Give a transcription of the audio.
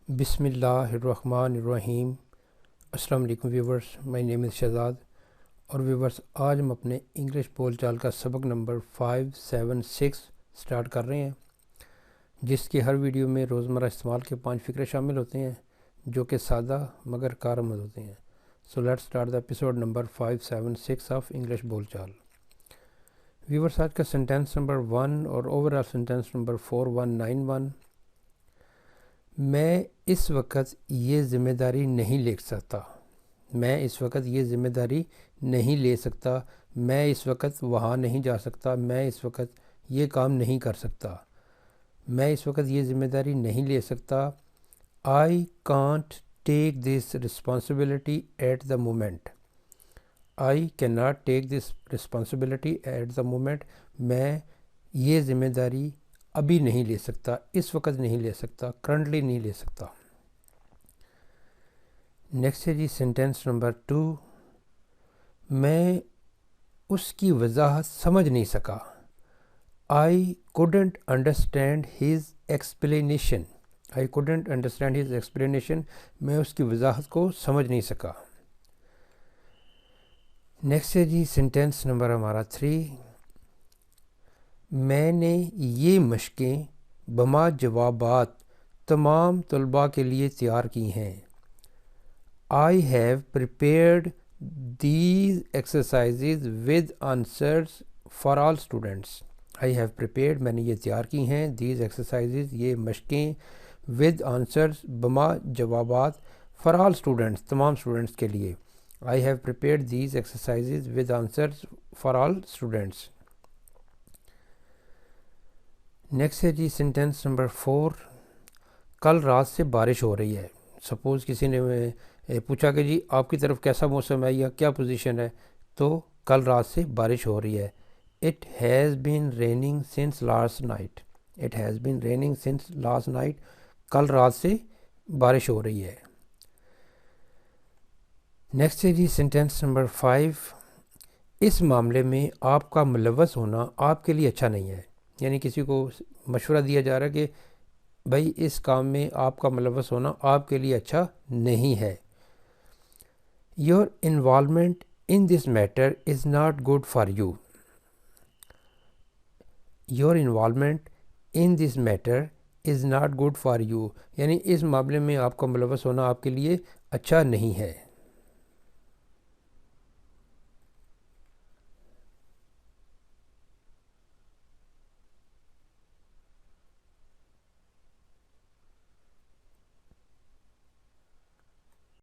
بسم اللہ الرحمن الرحیم۔ السلام علیکم ویورز، مائی نیم از شہزاد۔ اور ویورز، آج ہم اپنے انگلش بول چال کا سبق نمبر 576 سٹارٹ کر رہے ہیں، جس کی ہر ویڈیو میں روزمرہ استعمال کے 5 فقرے شامل ہوتے ہیں جو کہ سادہ مگر کارآمد ہوتے ہیں۔ So let start the episode number 576 of English بول چال۔ ویورز، آج کا سینٹینس نمبر 1 اور اوورآل سینٹینس نمبر 4191۔ میں اس وقت یہ ذمہ داری نہیں لے سکتا۔ میں اس وقت یہ ذمہ داری نہیں لے سکتا۔ میں اس وقت وہاں نہیں جا سکتا۔ میں اس وقت یہ کام نہیں کر سکتا۔ میں اس وقت یہ ذمہ داری نہیں لے سکتا۔ I can't take this responsibility at the moment۔ I cannot take this responsibility at the moment۔ میں یہ ذمہ داری ابھی نہیں لے سکتا، اس وقت نہیں لے سکتا، کرنٹلی نہیں لے سکتا۔ نیکسٹ ہے جی سینٹینس نمبر 2۔ میں اس کی وضاحت سمجھ نہیں سکا۔ I couldn't understand his explanation۔ I couldn't understand his explanation۔ میں اس کی وضاحت کو سمجھ نہیں سکا۔ نیکسٹ ہے جی سینٹینس نمبر ہمارا 3۔ میں نے یہ مشقیں بما جوابات تمام طلباء کے لیے تیار کی ہیں۔ I have prepared these exercises with answers for all students۔ I have prepared، میں نے یہ تیار کی ہیں، these exercises، یہ مشقیں، with answers، بما جوابات، for all students، تمام اسٹوڈنٹس کے لیے۔ I have prepared these exercises with answers for all students۔ Next ہے جی سینٹینس نمبر 4۔ کل رات سے بارش ہو رہی ہے۔ سپوز کسی نے پوچھا کہ جی آپ کی طرف کیسا موسم ہے یا کیا پوزیشن ہے، تو کل رات سے بارش ہو رہی ہے۔ It has been raining since last night۔ It has been raining since last night۔ کل رات سے بارش ہو رہی ہے۔ نیکسٹ ہے جی سینٹینس نمبر 5۔ اس معاملے میں آپ کا ملوث ہونا آپ کے لیے اچھا نہیں ہے۔ یعنی کسی کو مشورہ دیا جا رہا ہے کہ بھائی اس کام میں آپ کا ملوث ہونا آپ کے لیے اچھا نہیں ہے۔ Your involvement in this matter is not good for you۔ Your involvement in this matter is not good for you۔ یعنی اس معاملے میں آپ کا ملوث ہونا آپ کے لیے اچھا نہیں ہے۔